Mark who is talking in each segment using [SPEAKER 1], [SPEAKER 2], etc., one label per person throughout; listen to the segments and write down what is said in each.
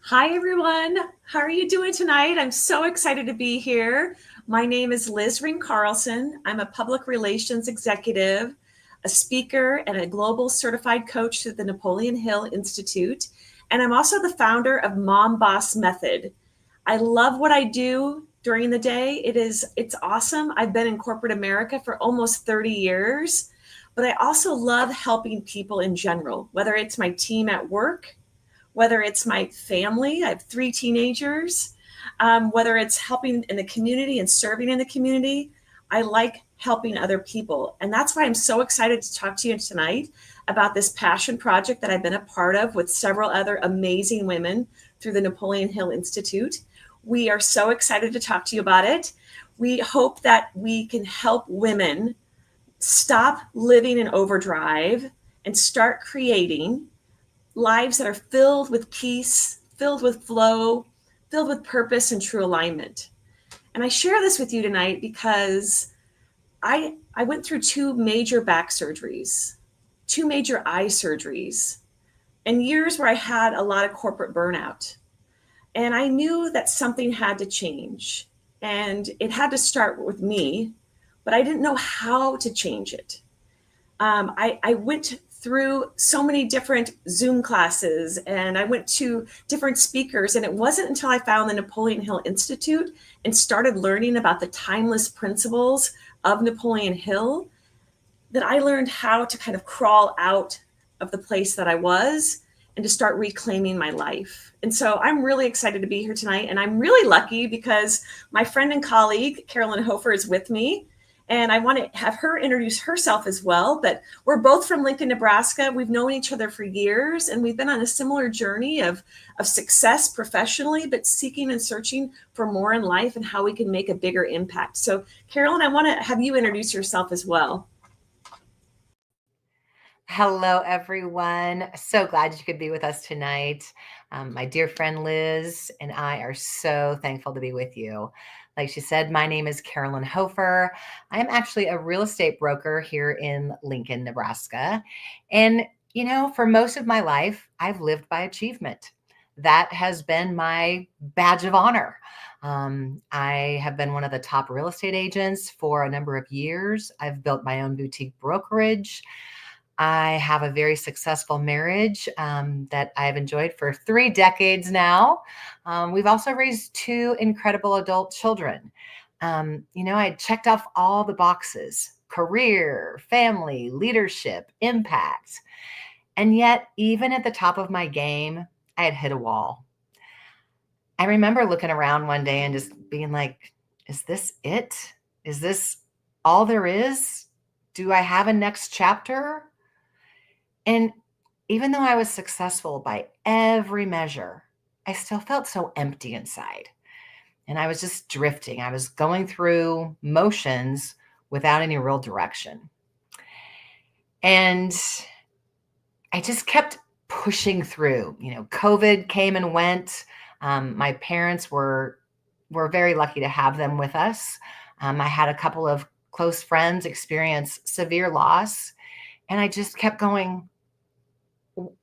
[SPEAKER 1] Hi, everyone. How are you doing tonight? I'm so excited to be here. My name is Liz Ring Carlson. I'm a public relations executive, a speaker, and a global certified coach through the Napoleon Hill Institute. And I'm also the founder of Mom Boss Method. I love what I do during the day. It's awesome. I've been in corporate America for almost 30 years, but I also love helping people in general, whether it's my team at work, whether it's my family. I have three teenagers, whether it's helping in the community and serving in the community. I like helping other people. And that's why I'm so excited to talk to you tonight about this passion project that I've been a part of with several other amazing women through the Napoleon Hill Institute. We are so excited to talk to you about it. We hope that we can help women stop living in overdrive and start creating lives that are filled with peace, filled with flow, filled with purpose and true alignment. And I share this with you tonight because I went through two major back surgeries, two major eye surgeries, and years where I had a lot of corporate burnout. And I knew that something had to change. And it had to start with me, but I didn't know how to change it. I went through so many different Zoom classes and I went to different speakers. And it wasn't until I found the Napoleon Hill Institute and started learning about the timeless principles of Napoleon Hill that I learned how to kind of crawl out of the place that I was and to start reclaiming my life. And so I'm really excited to be here tonight. And I'm really lucky because my friend and colleague, Carolyn Hofer, is with me. And I want to have her introduce herself as well. But we're both from Lincoln, Nebraska. We've known each other for years, and we've been on a similar journey of success professionally, but seeking and searching for more in life and how we can make a bigger impact. So, Carolyn, I want to have you introduce yourself as well.
[SPEAKER 2] Hello, everyone. So glad you could be with us tonight. My dear friend Liz and I are so thankful to be with you. Like she said, my name is Carolyn Hofer. I am actually a real estate broker here in Lincoln, Nebraska. And, for most of my life, I've lived by achievement. That has been my badge of honor. I have been one of the top real estate agents for a number of years. I've built my own boutique brokerage. I have a very successful marriage that I've enjoyed for 3 decades now. We've also raised 2 incredible adult children. I checked off all the boxes: career, family, leadership, impact. And yet, even at the top of my game, I had hit a wall. I remember looking around one day and just being like, is this it? Is this all there is? Do I have a next chapter? And even though I was successful by every measure, I still felt so empty inside. And I was just drifting. I was going through motions without any real direction. And I just kept pushing through. COVID came and went. My parents were very lucky to have them with us. I had a couple of close friends experience severe loss. And I just kept going,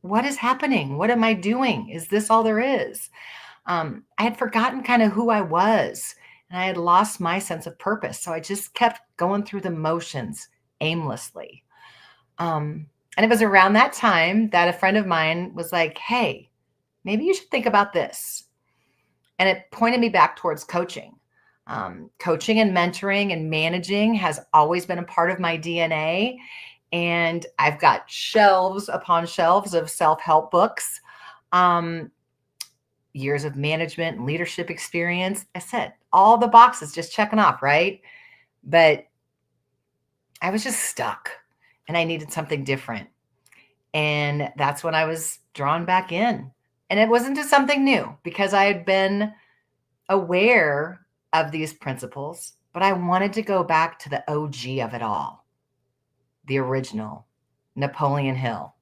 [SPEAKER 2] what is happening? What am I doing? Is this all there is? I had forgotten kind of who I was, and I had lost my sense of purpose. So I just kept going through the motions aimlessly. And it was around that time that a friend of mine was like, hey, maybe you should think about this. And it pointed me back towards coaching. Coaching and mentoring and managing has always been a part of my DNA. And I've got shelves upon shelves of self-help books, years of management and leadership experience. I said, all the boxes just checking off, right? But I was just stuck and I needed something different. And that's when I was drawn back in. And it wasn't just something new because I had been aware of these principles, but I wanted to go back to the OG of it all, the original, Napoleon Hill.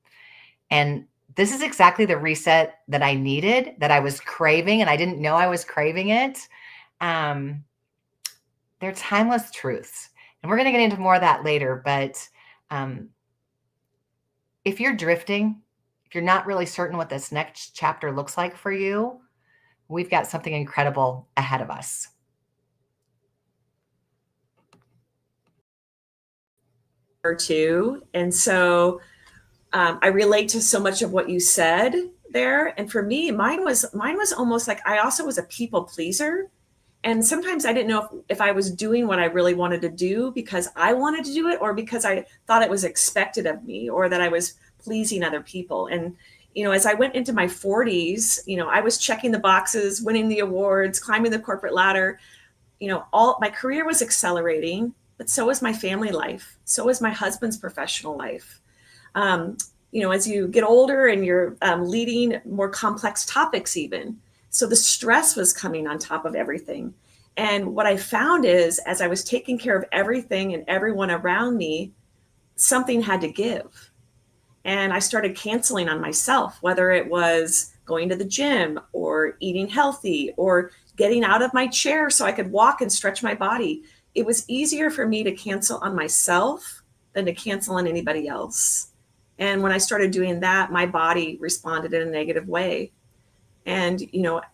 [SPEAKER 2] And this is exactly the reset that I needed, that I was craving, and I didn't know I was craving it. They're timeless truths. And we're going to get into more of that later. But if you're drifting, if you're not really certain what this next chapter looks like for you, we've got something incredible ahead of us.
[SPEAKER 1] Or two. And so I relate to so much of what you said there. And for me, mine was almost like I also was a people pleaser. And sometimes I didn't know if I was doing what I really wanted to do because I wanted to do it or because I thought it was expected of me or that I was pleasing other people. And, as I went into my 40s, I was checking the boxes, winning the awards, climbing the corporate ladder. All my career was accelerating, but so was my family life. So was my husband's professional life. Um, as you get older and you're leading more complex topics, even. So the stress was coming on top of everything. And what I found is, as I was taking care of everything and everyone around me, something had to give. And I started canceling on myself, whether it was going to the gym or eating healthy or getting out of my chair so I could walk and stretch my body. It was easier for me to cancel on myself than to cancel on anybody else. And when I started doing that, my body responded in a negative way. And,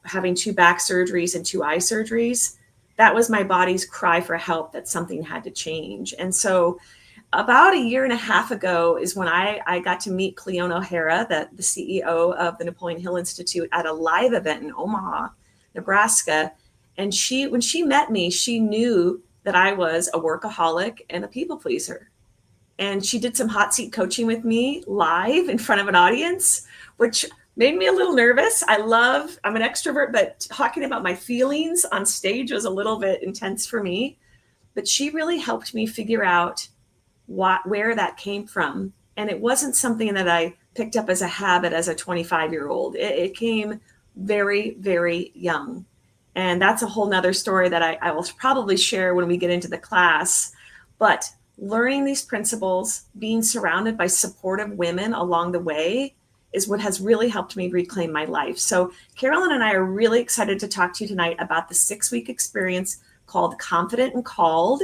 [SPEAKER 1] having 2 back surgeries and 2 eye surgeries, that was my body's cry for help that something had to change. And so about a year and a half ago is when I got to meet Cleone O'Hara, the CEO of the Napoleon Hill Institute, at a live event in Omaha, Nebraska. And when she met me, she knew that I was a workaholic and a people pleaser. And she did some hot seat coaching with me live in front of an audience, which made me a little nervous. I'm an extrovert, but talking about my feelings on stage was a little bit intense for me. But she really helped me figure out where that came from. And it wasn't something that I picked up as a habit as a 25-year-old. It came very, very young. And that's a whole nother story that I will probably share when we get into the class. But learning these principles, being surrounded by supportive women along the way is what has really helped me reclaim my life. So Carolyn and I are really excited to talk to you tonight about the 6-week experience called Confident and Called.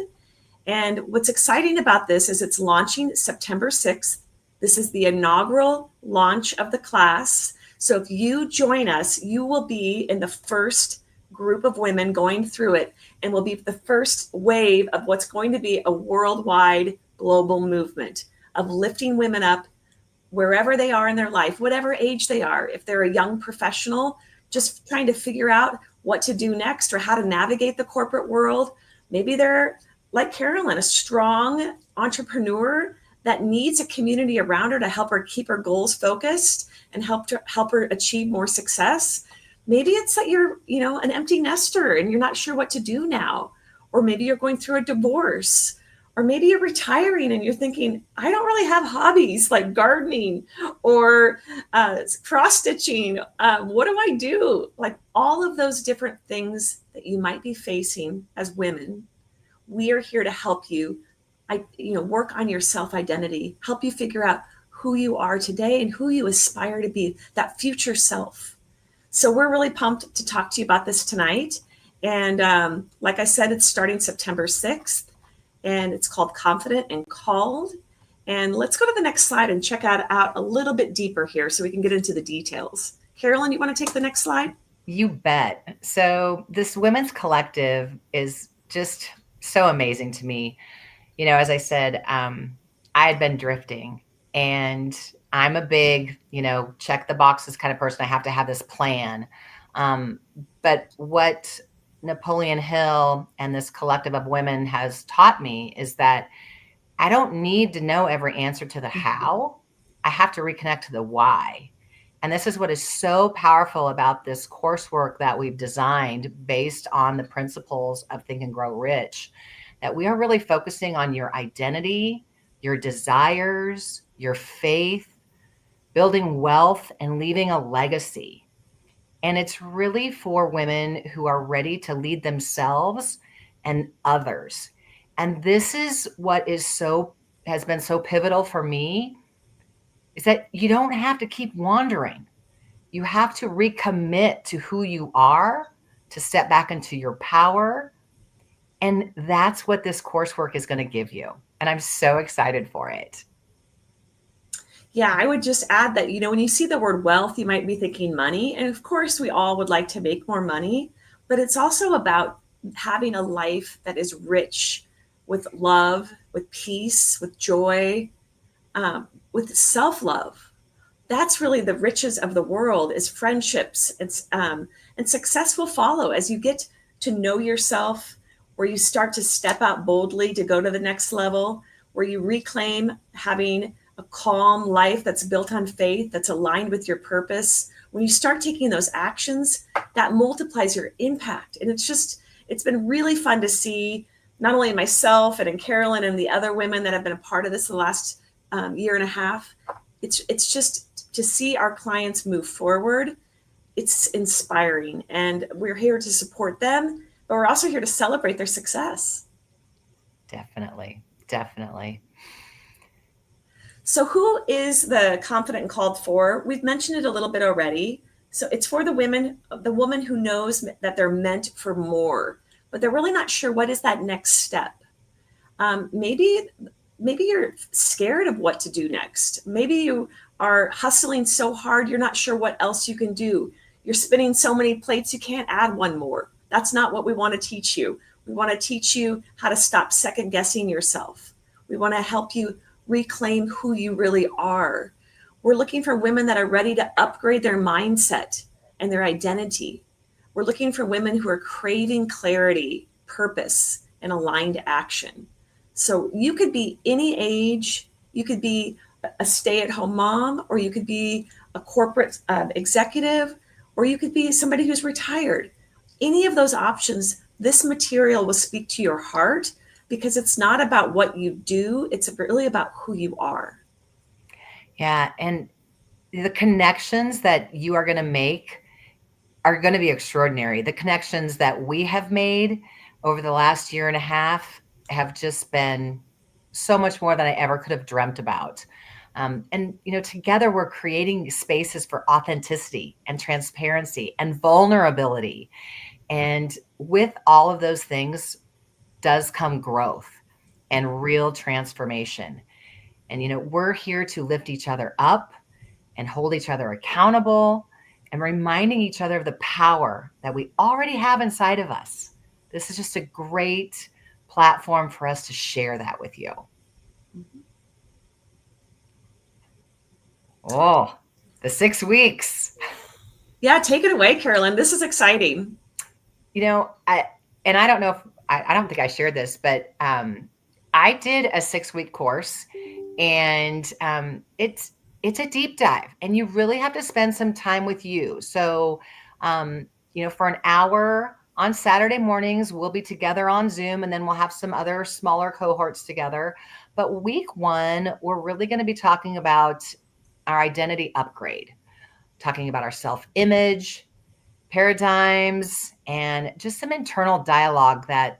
[SPEAKER 1] And what's exciting about this is it's launching September 6th. This is the inaugural launch of the class. So if you join us, you will be in the first group of women going through it and will be the first wave of what's going to be a worldwide global movement of lifting women up wherever they are in their life, whatever age they are. If they're a young professional, just trying to figure out what to do next or how to navigate the corporate world. Maybe they're like Carolyn, a strong entrepreneur that needs a community around her to help her keep her goals focused and help her achieve more success. Maybe it's that you're, an empty nester and you're not sure what to do now. Or maybe you're going through a divorce. Or maybe you're retiring and you're thinking, I don't really have hobbies like gardening or cross stitching. What do I do? Like all of those different things that you might be facing as women, we are here to help you, work on your self-identity, help you figure out who you are today and who you aspire to be, that future self. So we're really pumped to talk to you about this tonight. And like I said, it's starting September 6th, and it's called Confident and Called. And let's go to the next slide and check out a little bit deeper here so we can get into the details. Carolyn, you want to take the next slide?
[SPEAKER 2] You bet. So this women's collective is just so amazing to me. As I said, I had been drifting, and I'm a big, check the boxes kind of person. I have to have this plan. But what Napoleon Hill and this collective of women has taught me is that I don't need to know every answer to the how. I have to reconnect to the why. And this is what is so powerful about this coursework that we've designed based on the principles of Think and Grow Rich, that we are really focusing on your identity, your desires, your faith, building wealth, and leaving a legacy. And it's really for women who are ready to lead themselves and others. And this is what has been so pivotal for me, is that you don't have to keep wandering. You have to recommit to who you are, to step back into your power. And that's what this coursework is going to give you. And I'm so excited for it.
[SPEAKER 1] Yeah, I would just add that, when you see the word wealth, you might be thinking money. And of course, we all would like to make more money, but it's also about having a life that is rich with love, with peace, with joy, with self love. That's really the riches of the world is friendships. And success will follow as you get to know yourself, where you start to step out boldly to go to the next level, where you reclaim having a calm life that's built on faith, that's aligned with your purpose. When you start taking those actions, that multiplies your impact. And it's been really fun to see not only myself and in Carolyn and the other women that have been a part of this the last year and a half. It's just to see our clients move forward. It's inspiring, and we're here to support them, but we're also here to celebrate their success.
[SPEAKER 2] Definitely. Definitely.
[SPEAKER 1] So who is the confident and called for? We've mentioned it a little bit already. So it's for the woman who knows that they're meant for more, but they're really not sure what is that next step. Maybe you're scared of what to do next. Maybe you are hustling so hard you're not sure what else you can do. You're spinning so many plates you can't add one more. That's not what we want to teach you. We want to teach you how to stop second guessing yourself. We want to help you reclaim who you really are. We're looking for women that are ready to upgrade their mindset and their identity. We're looking for women who are craving clarity, purpose, and aligned action. So you could be any age. You could be a stay-at-home mom, or you could be a corporate executive, or you could be somebody who's retired. Any of those options, this material will speak to your heart, because it's not about what you do. It's really about who you are.
[SPEAKER 2] Yeah. And the connections that you are going to make are going to be extraordinary. The connections that we have made over the last year and a half have just been so much more than I ever could have dreamt about. And together we're creating spaces for authenticity and transparency and vulnerability. And with all of those things does come growth and real transformation. And we're here to lift each other up and hold each other accountable and reminding each other of the power that we already have inside of us. This is just a great platform for us to share that with you. Oh, the 6 weeks.
[SPEAKER 1] Yeah, take it away, Carolyn. This is exciting.
[SPEAKER 2] I don't know if I don't think I shared this, but I did a 6-week course, and it's a deep dive, and you really have to spend some time with you. So, for an hour on Saturday mornings, we'll be together on Zoom, and then we'll have some other smaller cohorts together. But week 1, we're really going to be talking about our identity upgrade, talking about our self-image, paradigms, and just some internal dialogue that,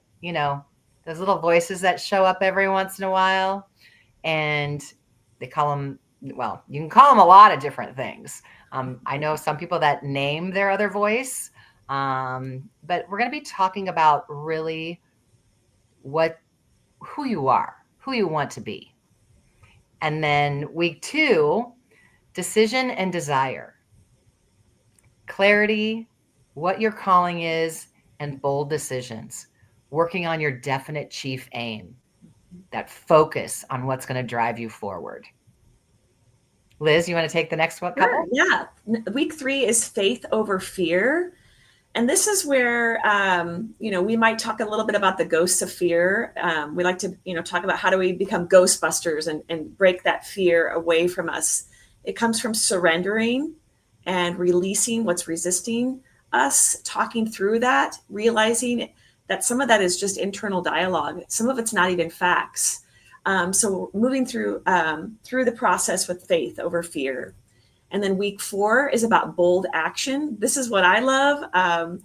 [SPEAKER 2] those little voices that show up every once in a while. And they call them, well, you can call them a lot of different things. I know some people that name their other voice, but we're going to be talking about really who you are, who you want to be. And then week 2, decision and desire, clarity, what your calling is, and bold decisions, working on your definite chief aim, that focus on what's going to drive you forward. Liz, you want to take the next one?
[SPEAKER 1] Sure, yeah. Week 3 is faith over fear. And this is where, we might talk a little bit about the ghosts of fear. We like to, talk about how do we become ghostbusters and break that fear away from us. It comes from surrendering and releasing what's resisting us, talking through that, realizing that some of that is just internal dialogue. Some of it's not even facts. So moving through the process with faith over fear. And then week 4 is about bold action. This is what I love. I'm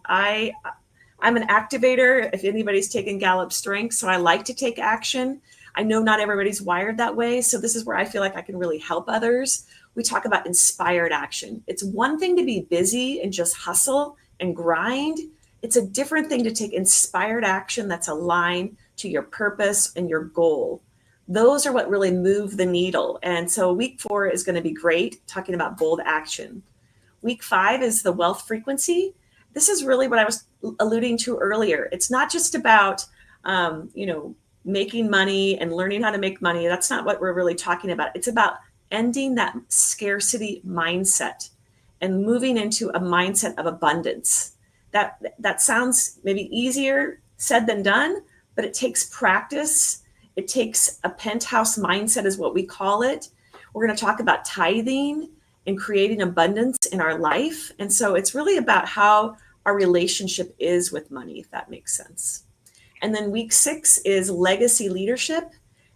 [SPEAKER 1] an activator, if anybody's taken Gallup Strength, so I like to take action. I know not everybody's wired that way, so this is where I feel like I can really help others. We talk about inspired action. It's one thing to be busy and just hustle and grind. It's a different thing to take inspired action that's aligned to your purpose and your goal. Those are what really move the needle. And so week 4 is going to be great, talking about bold action. Week 5 is the wealth frequency. This is really what I was alluding to earlier. It's not just about, making money and learning how to make money. That's not what we're really talking about. It's about ending that scarcity mindset and moving into a mindset of abundance. That sounds maybe easier said than done, but it takes practice. It takes a penthouse mindset, is what we call it. We're going to talk about tithing and creating abundance in our life. And so it's really about how our relationship is with money, if that makes sense. And then week 6 is legacy leadership.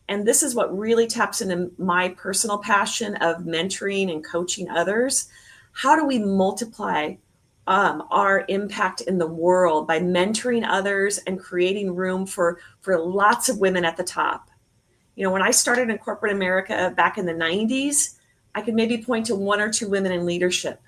[SPEAKER 1] And this is what really taps into my personal passion of mentoring and coaching others. How do we multiply our impact in the world by mentoring others and creating room for lots of women at the top? When I started in corporate America back in the 90s, I could maybe point to 1 or 2 women in leadership.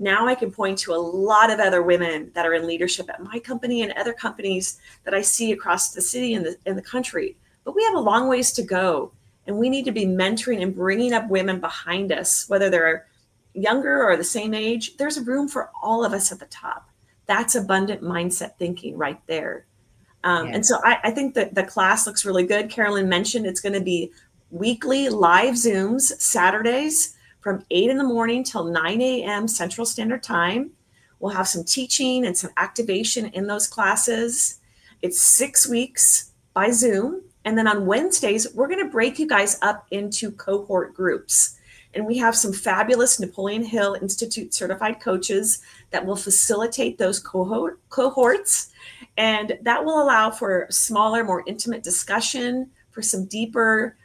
[SPEAKER 1] Now I can point to a lot of other women that are in leadership at my company and other companies that I see across the city and the country. But we have a long ways to go, and we need to be mentoring and bringing up women behind us, whether they're younger or the same age. There's room for all of us at the top. That's abundant mindset thinking right there. And so I think that the class looks really good. Carolyn mentioned it's going to be weekly live Zooms, Saturdays from 8 in the morning till 9 a.m. Central Standard Time. We'll have some teaching and some activation in those classes. It's 6 weeks by Zoom. And then on Wednesdays, we're going to break you guys up into cohort groups. And we have some fabulous Napoleon Hill Institute certified coaches that will facilitate those cohorts. And that will allow for smaller, more intimate discussion, for some deeper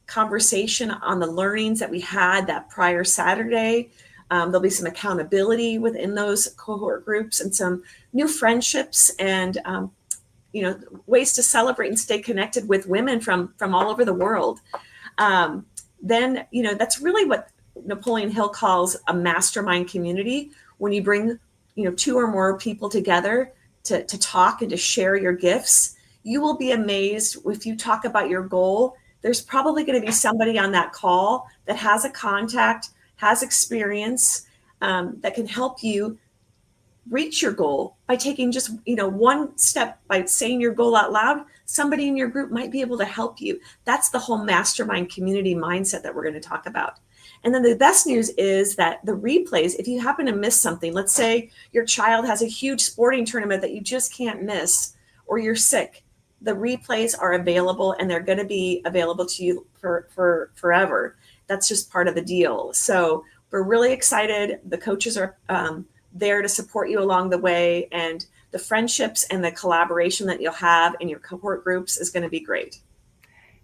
[SPEAKER 1] conversation on the learnings that we had that prior Saturday. There'll be some accountability within those cohort groups and some new friendships and ways to celebrate and stay connected with women from all over the world. Then that's really what Napoleon Hill calls a mastermind community. When you bring 2 or more people together to talk and to share your gifts, you will be amazed. If you talk about your goal, there's probably going to be somebody on that call that has a contact, has experience, that can help you reach your goal by taking just one step. By saying your goal out loud, somebody in your group might be able to help you. That's the whole mastermind community mindset that we're going to talk about. And then the best news is that the replays, if you happen to miss something, let's say your child has a huge sporting tournament that you just can't miss, or you're sick, the replays are available, and they're going to be available to you for forever. That's just part of the deal. So we're really excited. The coaches are there to support you along the way, and the friendships and the collaboration that you'll have in your cohort groups is going to be great.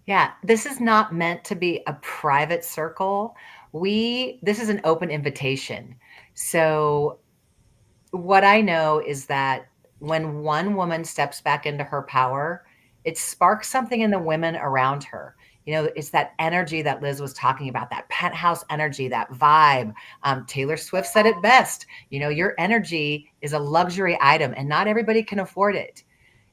[SPEAKER 2] Yeah, this is not meant to be a private circle. This is an open invitation. So what I know is that when one woman steps back into her power, it sparks something in the women around her. It's that energy that Liz was talking about, that penthouse energy, that vibe. Taylor Swift said it best. Your energy is a luxury item and not everybody can afford it.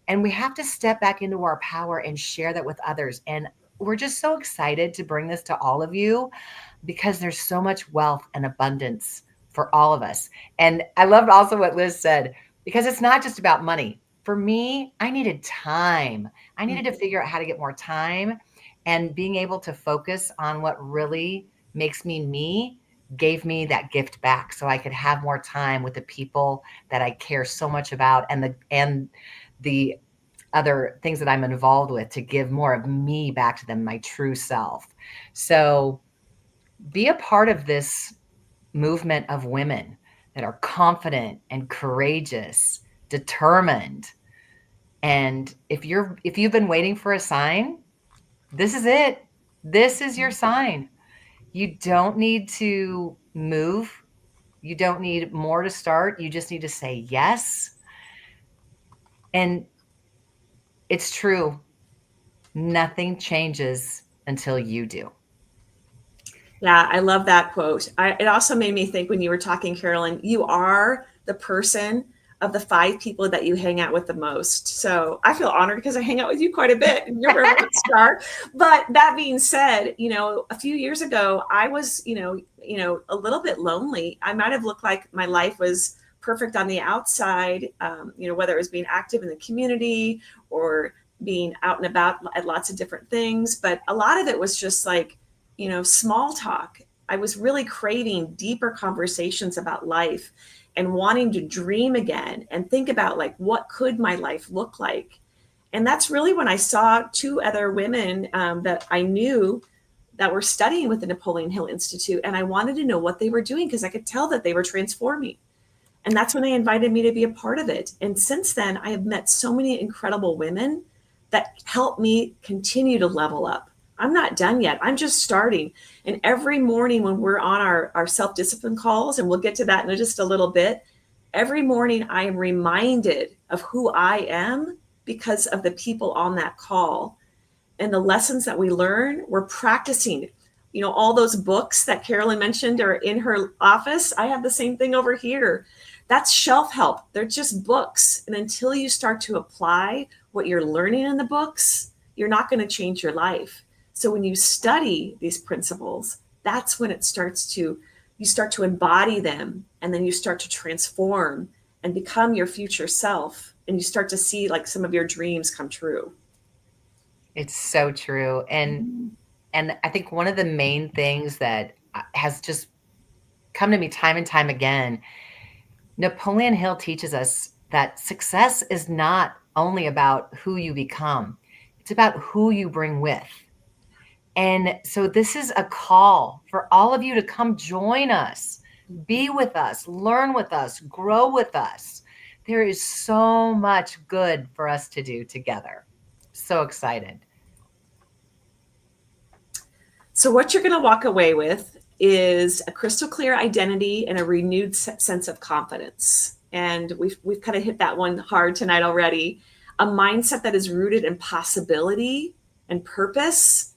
[SPEAKER 2] And we have to step back into our power and share that with others. And we're just so excited to bring this to all of you because there's so much wealth and abundance for all of us. And I loved also what Liz said, because it's not just about money. For me, I needed time. I needed to figure out how to get more time, and being able to focus on what really makes me gave me that gift back so I could have more time with the people that I care so much about and the other things that I'm involved with, to give more of me back to them, my true self. So be a part of this movement of women that are confident and courageous, determined. And if you've been waiting for a sign, this is it. This is your sign. You don't need to move. You don't need more to start. You just need to say yes. And it's true. Nothing changes until you do.
[SPEAKER 1] Yeah, I love that quote. It also made me think when you were talking, Carolyn, you are the person of the 5 people that you hang out with the most. So I feel honored because I hang out with you quite a bit and you're a rock star. But that being said, a few years ago, I was, a little bit lonely. I might have looked like my life was perfect on the outside, whether it was being active in the community or being out and about at lots of different things. But a lot of it was just like, small talk. I was really craving deeper conversations about life and wanting to dream again and think about like, what could my life look like? And that's really when I saw 2 other women that I knew that were studying with the Napoleon Hill Institute. And I wanted to know what they were doing because I could tell that they were transforming. And that's when they invited me to be a part of it. And since then, I have met so many incredible women that help me continue to level up. I'm not done yet. I'm just starting. And every morning when we're on our self-discipline calls, and we'll get to that in just a little bit, every morning I am reminded of who I am because of the people on that call and the lessons that we learn. We're practicing. All those books that Carolyn mentioned are in her office. I have the same thing over here. That's shelf help. They're just books. And until you start to apply what you're learning in the books, you're not going to change your life. So when you study these principles, that's when you start to embody them, and then you start to transform and become your future self. And you start to see like some of your dreams come true.
[SPEAKER 2] It's so true. And I think one of the main things that has just come to me time and time again, Napoleon Hill teaches us that success is not only about who you become, it's about who you bring with. And so this is a call for all of you to come join us, be with us, learn with us, grow with us. There is so much good for us to do together. So excited.
[SPEAKER 1] So what you're going to walk away with is a crystal clear identity and a renewed sense of confidence. And we've kind of hit that one hard tonight already. A mindset that is rooted in possibility and purpose.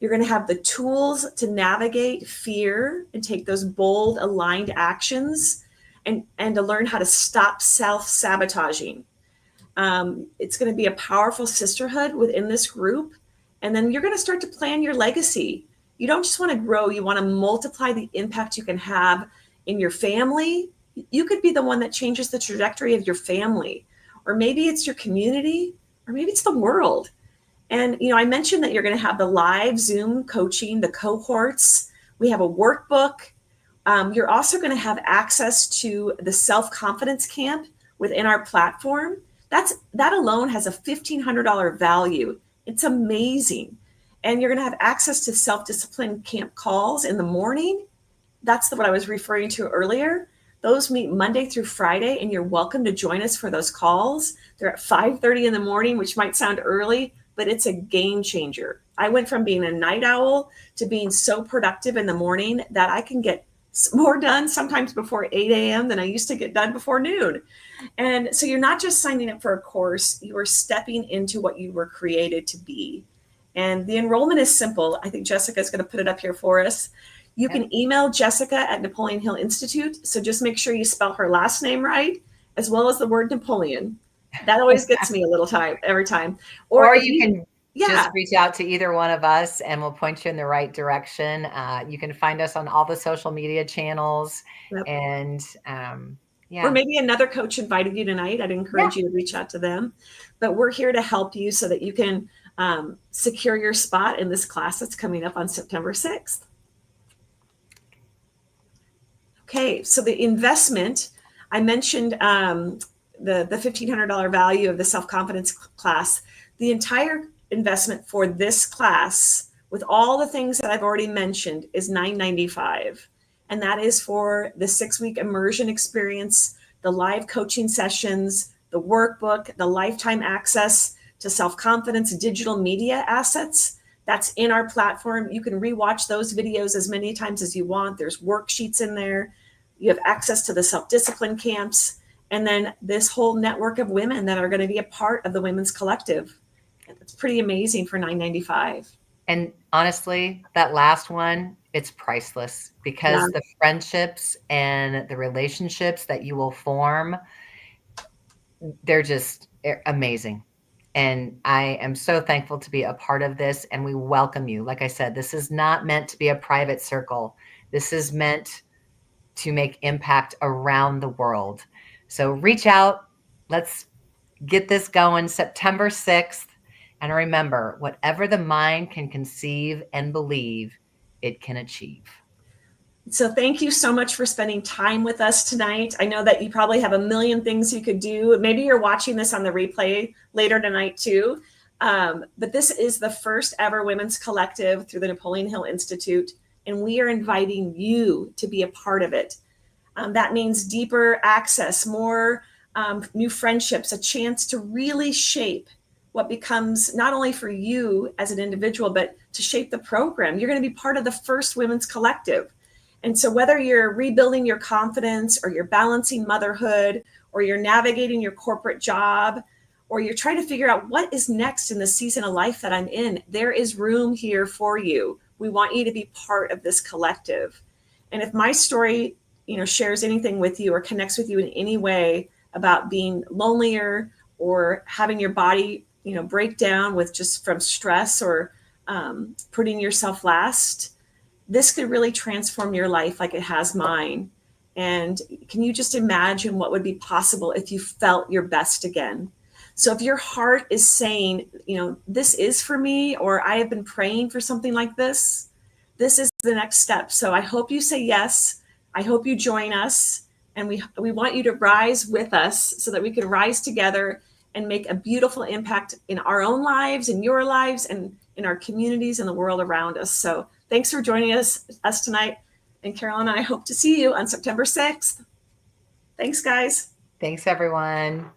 [SPEAKER 1] You're going to have the tools to navigate fear and take those bold, aligned actions, and to learn how to stop self-sabotaging. It's going to be a powerful sisterhood within this group. And then you're going to start to plan your legacy. You don't just want to grow, you want to multiply the impact you can have in your family. You could be the one that changes the trajectory of your family, or maybe it's your community, or maybe it's the world. And, I mentioned that you're going to have the live Zoom coaching, the cohorts. We have a workbook. You're also going to have access to the self-confidence camp within our platform. That alone has a $1,500 value. It's amazing. And you're going to have access to self-discipline camp calls in the morning. That's what I was referring to earlier. Those meet Monday through Friday, and you're welcome to join us for those calls. They're at 5:30 in the morning, which might sound early, but it's a game changer. I went from being a night owl to being so productive in the morning that I can get more done sometimes before 8 a.m. than I used to get done before noon. And so you're not just signing up for a course, you are stepping into what you were created to be. And the enrollment is simple. I think Jessica is going to put it up here for us. You can email Jessica at Napoleon Hill Institute. So just make sure you spell her last name right, as well as the word Napoleon. That always gets me a little time every time.
[SPEAKER 2] Or you can just reach out to either one of us and we'll point you in the right direction. You can find us on all the social media channels. Yep. And
[SPEAKER 1] Or maybe another coach invited you tonight. I'd encourage you to reach out to them. But we're here to help you so that you can secure your spot in this class that's coming up on September 6th. Okay, so the investment, I mentioned the $1,500 value of the self-confidence class. The entire investment for this class, with all the things that I've already mentioned, is $995. And that is for the 6-week immersion experience, the live coaching sessions, the workbook, the lifetime access to self-confidence, digital media assets. That's in our platform. You can rewatch those videos as many times as you want. There's worksheets in there. You have access to the self-discipline camps, and then this whole network of women that are going to be a part of the Women's Collective. It's pretty amazing for $995.
[SPEAKER 2] And honestly, that last one, it's priceless because the friendships and the relationships that you will form, they're just amazing. And I am so thankful to be a part of this, and we welcome you. Like I said, this is not meant to be a private circle. This is meant to make impact around the world. So reach out. Let's get this going September 6th. And remember, whatever the mind can conceive and believe, it can achieve.
[SPEAKER 1] So thank you so much for spending time with us tonight. I know that you probably have a million things you could do. Maybe you're watching this on the replay later tonight too. But this is the first ever women's collective through the Napoleon Hill Institute, and we are inviting you to be a part of it. That means deeper access, more new friendships, a chance to really shape what becomes not only for you as an individual, but to shape the program. You're going to be part of the first women's collective. And so whether you're rebuilding your confidence or you're balancing motherhood or you're navigating your corporate job or you're trying to figure out what is next in the season of life that I'm in, there is room here for you. We want you to be part of this collective. And if my story, shares anything with you or connects with you in any way about being lonelier or having your body, break down with just from stress or putting yourself last, this could really transform your life like it has mine. And can you just imagine what would be possible if you felt your best again? So if your heart is saying, this is for me, or I have been praying for something like this is the next step. So I hope you say yes. I hope you join us. And we want you to rise with us so that we can rise together and make a beautiful impact in our own lives, in your lives, and in our communities and the world around us. So thanks for joining us tonight. And Carol and I hope to see you on September 6th. Thanks, guys.
[SPEAKER 2] Thanks, everyone.